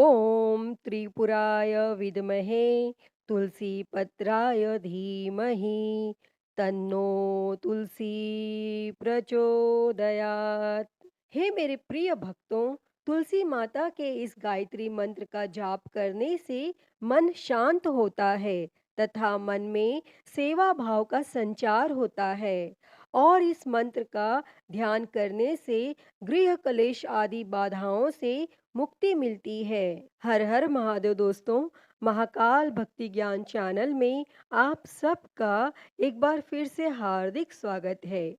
ओम त्रिपुराय विद्महे तुलसीपत्राय धीमहि तन्नो तुलसी प्रचोदयात्। हे मेरे प्रिय भक्तों, तुलसी माता के इस गायत्री मंत्र का जाप करने से मन शांत होता है तथा मन में सेवा भाव का संचार होता है। और इस मंत्र का ध्यान करने से गृह कलेश आदि बाधाओं से मुक्ति मिलती है। हर हर महादेव दोस्तों, महाकाल भक्ति ज्ञान चैनल में आप सबका एक बार फिर से हार्दिक स्वागत है।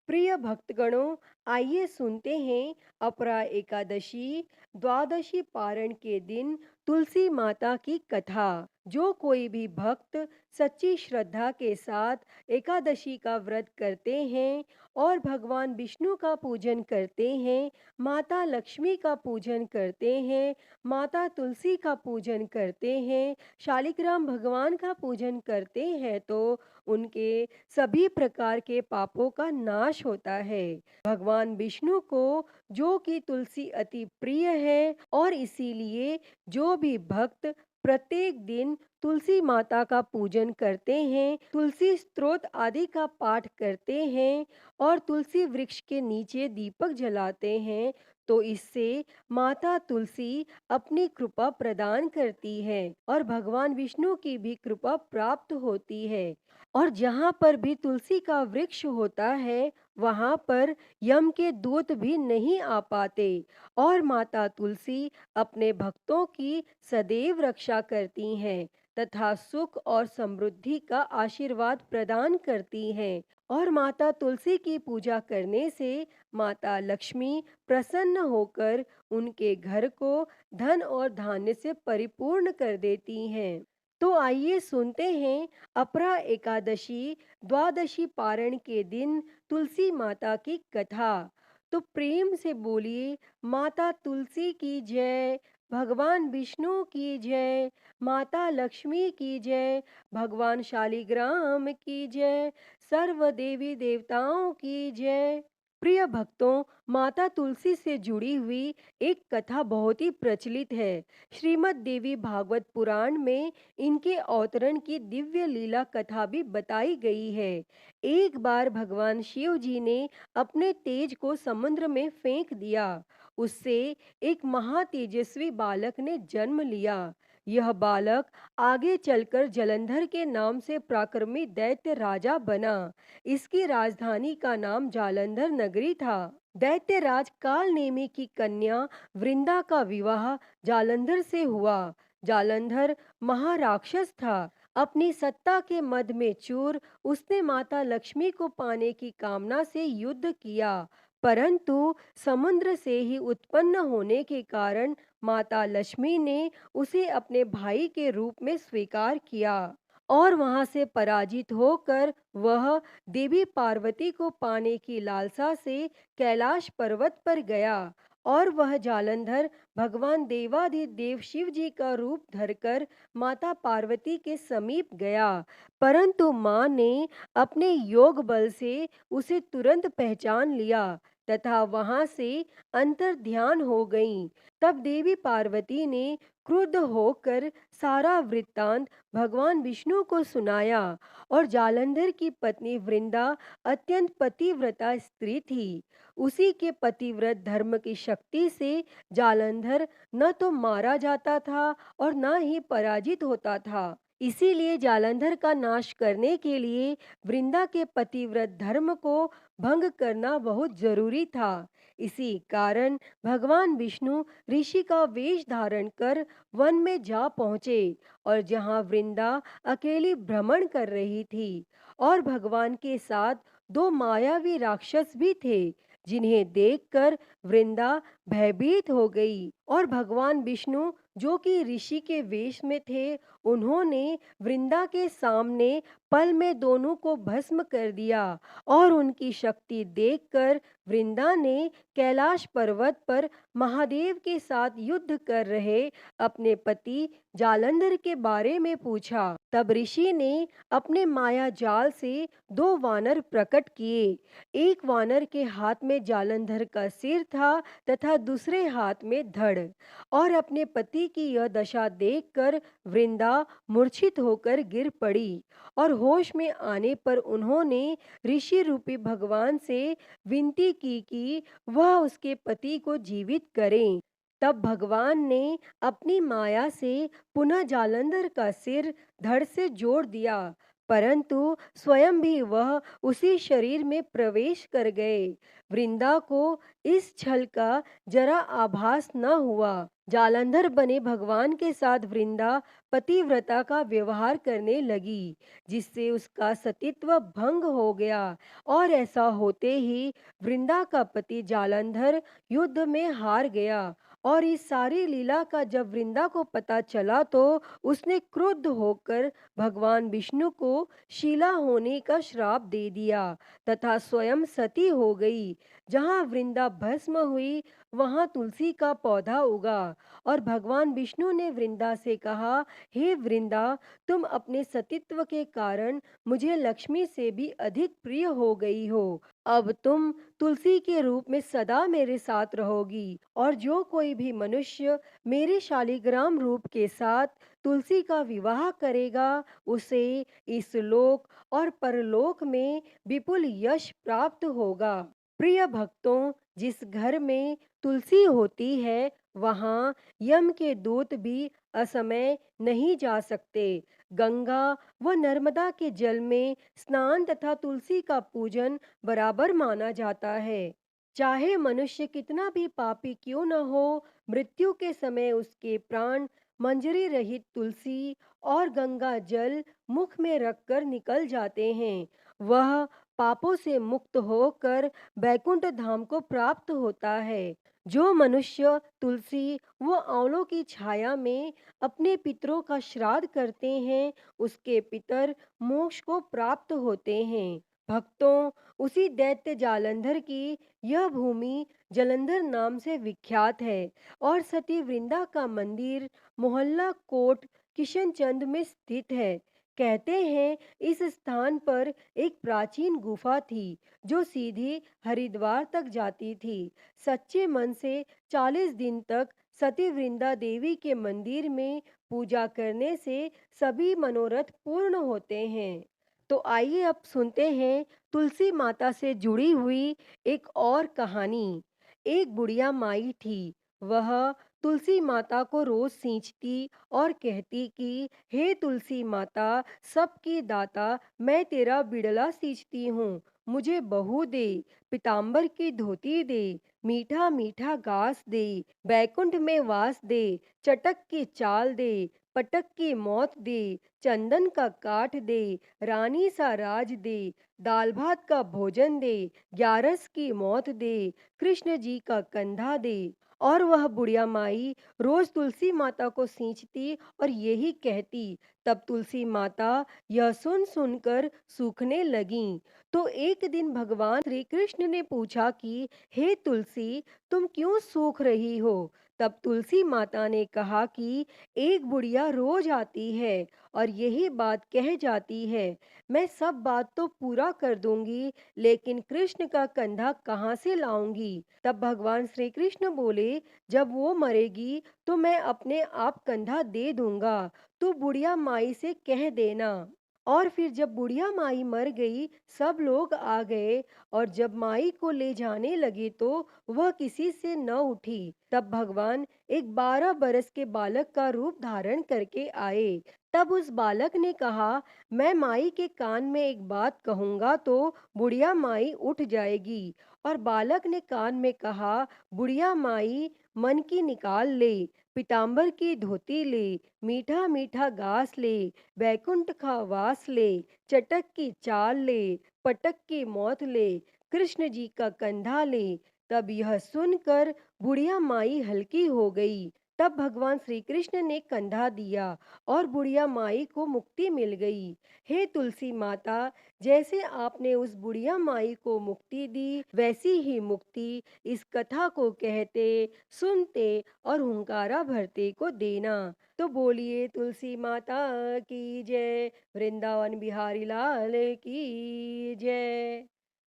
प्रिय भक्तगणों, आइए सुनते हैं अपरा एकादशी द्वादशी पारण के दिन तुलसी माता की कथा। जो कोई भी भक्त सच्ची श्रद्धा के साथ एकादशी का व्रत करते हैं और भगवान विष्णु का पूजन करते हैं, माता लक्ष्मी का पूजन करते हैं, माता तुलसी का पूजन करते हैं, शालिग्राम भगवान का पूजन करते हैं, तो उनके सभी प्रकार के पापों का नाश होता है। भगवान विष्णु को जो कि तुलसी अति प्रिय है और इसीलिए जो भी भक्त प्रत्येक दिन तुलसी माता का पूजन करते हैं, तुलसी स्तोत्र आदि का पाठ करते हैं और तुलसी वृक्ष के नीचे दीपक जलाते हैं, तो इससे माता तुलसी अपनी कृपा प्रदान करती है और भगवान विष्णु की भी कृपा प्राप्त होती है। और जहाँ पर भी तुलसी का वृक्ष होता है, वहाँ पर यम के दूत भी नहीं आ पाते और माता तुलसी अपने भक्तों की सदैव रक्षा करती हैं तथा सुख और समृद्धि का आशीर्वाद प्रदान करती हैं। और माता तुलसी की पूजा करने से माता लक्ष्मी प्रसन्न होकर उनके घर को धन और धान्य से परिपूर्ण कर देती हैं। तो आइए सुनते हैं अपरा एकादशी द्वादशी पारण के दिन तुलसी माता की कथा। तो प्रेम से बोलिए, माता तुलसी की जय, भगवान विष्णु की जय, माता लक्ष्मी की जय, भगवान शालिग्राम की जय, सर्व देवी देवताओं की जय। प्रिय भक्तों, माता तुलसी से जुड़ी हुई एक कथा बहुत ही प्रचलित है। श्रीमद् देवी भागवत पुराण में इनके अवतरण की दिव्य लीला कथा भी बताई गई है। एक बार भगवान शिव जी ने अपने तेज को समुद्र में फेंक दिया। उससे एक महातेजस्वी बालक ने जन्म लिया। यह बालक आगे चलकर जलंधर के नाम से पराक्रमी दैत्य राजा बना। इसकी राजधानी का नाम जालंधर नगरी था। दैत्यराज कालनेमी की कन्या वृंदा का विवाह जालंधर से हुआ। जालंधर महाराक्षस था। अपनी सत्ता के मद में चूर उसने माता लक्ष्मी को पाने की कामना से युद्ध किया, परंतु समुद्र से ही उत्पन्न होने के कारण माता लक्ष्मी ने उसे अपने भाई के रूप में स्वीकार किया और वहां से पराजित होकर वह देवी पार्वती को पाने की लालसा से कैलाश पर्वत पर गया और वह जालंधर भगवान देवाधिदेव शिव जी का रूप धरकर माता पार्वती के समीप गया, परंतु मां ने अपने योग बल से उसे तुरंत पहचान लिया तथा वहां से अंतर ध्यान हो गईं। तब देवी पार्वती ने क्रुद्ध होकर सारा वृत्तांत भगवान विष्णु को सुनाया और जालंधर की पत्नी वृंदा अत्यंत पतिव्रता स्त्री थी। उसी के पतिव्रत धर्म की शक्ति से जालंधर न तो मारा जाता था और न ही पराजित होता था। इसीलिए जालंधर का नाश करने के लिए वृंदा के पतिव्रत धर्म को भंग करना बहुत जरूरी था। इसी कारण भगवान विष्णु ऋषि का वेश धारण कर वन में जा पहुंचे और जहां वृंदा अकेली भ्रमण कर रही थी और भगवान के साथ दो मायावी राक्षस भी थे, जिन्हें देखकर वृंदा भयभीत हो गई और भगवान विष्णु जो कि ऋषि के वेश में थे, उन्होंने वृंदा के सामने पल में दोनों को भस्म कर दिया और उनकी शक्ति देखकर वृंदा ने कैलाश पर्वत पर महादेव के साथ युद्ध कर रहे अपने पति जालंधर के बारे में पूछा। तब ऋषि ने अपने माया जाल से दो वानर प्रकट किए। एक वानर के हाथ में जालंधर का सिर था तथा दूसरे हाथ में धड़। और अपने पति की यह दशा देखकर वृंदा मूर्छित होकर गिर पड़ी और होश में आने पर उन्होंने ऋषि रूपी भगवान से विनती की कि वह उसके पति को जीवित करें। तब भगवान ने अपनी माया से पुनः जालंधर का सिर धड़ से जोड़ दिया, परंतु स्वयं भी वह उसी शरीर में प्रवेश कर गए। वृंदा को इस छल का जरा आभास न हुआ। जालंधर बने भगवान के साथ वृंदा पतिव्रता का व्यवहार करने लगी, जिससे उसका सतीत्व भंग हो गया। और ऐसा होते ही वृंदा का पति जालंधर युद्ध में हार गया। और इस सारी लीला का जब वृंदा को पता चला तो उसने क्रुद्ध होकर भगवान विष्णु को शीला होने का श्राप दे दिया तथा स्वयं सती हो गई। जहाँ वृंदा भस्म हुई वहाँ तुलसी का पौधा उगा। और भगवान विष्णु ने वृंदा से कहा, हे वृंदा, तुम अपने सतीत्व के कारण मुझे लक्ष्मी से भी अधिक प्रिय हो गई हो। अब तुम तुलसी के रूप में सदा मेरे साथ रहोगी। और जो कोई भी मनुष्य मेरे शालिग्राम रूप के साथ तुलसी का विवाह करेगा उसे इस लोक और परलोक में विपुल यश प्राप्त होगा। प्रिय भक्तों, जिस घर में तुलसी होती है वहाँ यम के दूत भी असमय नहीं जा सकते। गंगा व नर्मदा के जल में स्नान तथा तुलसी का पूजन बराबर माना जाता है। चाहे मनुष्य कितना भी पापी क्यों न हो, मृत्यु के समय उसके प्राण मंजरी रहित तुलसी और गंगा जल मुख में रखकर निकल जाते हैं। वह पापों से मुक्त होकर बैकुंठ धाम को प्राप्त होता है। जो मनुष्य तुलसी व आंवलों की छाया में अपने पितरों का श्राद्ध करते हैं उसके पितर मोक्ष को प्राप्त होते हैं। भक्तों, उसी दैत्य जालंधर की यह भूमि जलंधर नाम से विख्यात है। और सती वृंदा का मंदिर मोहल्ला कोट किशनचंद में स्थित है। कहते हैं इस स्थान पर एक प्राचीन गुफा थी जो सीधी हरिद्वार तक जाती थी। सच्चे मन से 40 दिन तक सती वृंदा देवी के मंदिर में पूजा करने से सभी मनोरथ पूर्ण होते हैं। तो आइए अब सुनते हैं तुलसी माता से जुड़ी हुई एक और कहानी। एक बुढ़िया माई थी। वह तुलसी माता को रोज सींचती और कहती कि हे तुलसी माता, सबकी दाता, मैं तेरा बिड़ला सींचती हूँ, मुझे बहू दे, पीताम्बर की धोती दे, मीठा मीठा घास दे, बैकुंठ में वास दे, चटक की चाल दे, पटक की मौत दे, चंदन का काठ दे, रानी सा राज दे, दाल भात का भोजन दे, ग्यारस की मौत दे, कृष्ण जी का कंधा दे। और वह बुढ़िया माई रोज तुलसी माता को सींचती और यही कहती। तब तुलसी माता यह सुन सुनकर सूखने लगीं। तो एक दिन भगवान श्री कृष्ण ने पूछा कि हे तुलसी, तुम क्यों सूख रही हो? तब तुलसी माता ने कहा कि एक बुढ़िया रोज आती है और यही बात कह जाती है, मैं सब बात तो पूरा कर दूंगी, लेकिन कृष्ण का कंधा कहाँ से लाऊंगी? तब भगवान श्री कृष्ण बोले, जब वो मरेगी तो मैं अपने आप कंधा दे दूंगा, तू बुढ़िया माई से कह देना। और फिर जब बुढ़िया माई मर गई सब लोग आ गए और जब माई को ले जाने लगे तो वह किसी से न उठी। तब भगवान एक 12 बरस के बालक का रूप धारण करके आए। तब उस बालक ने कहा, मैं माई के कान में एक बात कहूंगा तो बुढ़िया माई उठ जाएगी। और बालक ने कान में कहा, बुढ़िया माई मन की निकाल ले, पीताम्बर की धोती ले, मीठा मीठा घास ले, बैकुंठ का वास ले, चटक की चाल ले, पटक की मौत ले, कृष्ण जी का कंधा ले। तब यह सुनकर बुढ़िया माई हल्की हो गई। तब भगवान श्री कृष्ण ने कंधा दिया और बुढ़िया माई को मुक्ति मिल गई। हे तुलसी माता, जैसे आपने उस बुढ़िया माई को मुक्ति दी वैसी ही मुक्ति इस कथा को कहते, सुनते और हुंकारा भरते को देना। तो बोलिए तुलसी माता की जय, वृंदावन बिहारी लाल की जय।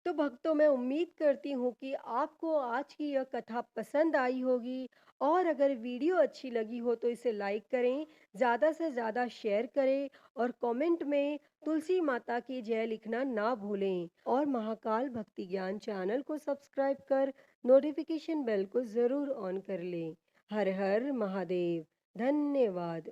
तो भक्तों, मैं उम्मीद करती हूँ कि आपको आज की यह कथा पसंद आई होगी, और अगर वीडियो अच्छी लगी हो तो इसे लाइक करें, ज़्यादा से ज़्यादा शेयर करें और कमेंट में तुलसी माता की जय लिखना ना भूलें, और महाकाल भक्ति ज्ञान चैनल को सब्सक्राइब कर नोटिफिकेशन बेल को ज़रूर ऑन कर लें। हर हर महादेव। धन्यवाद।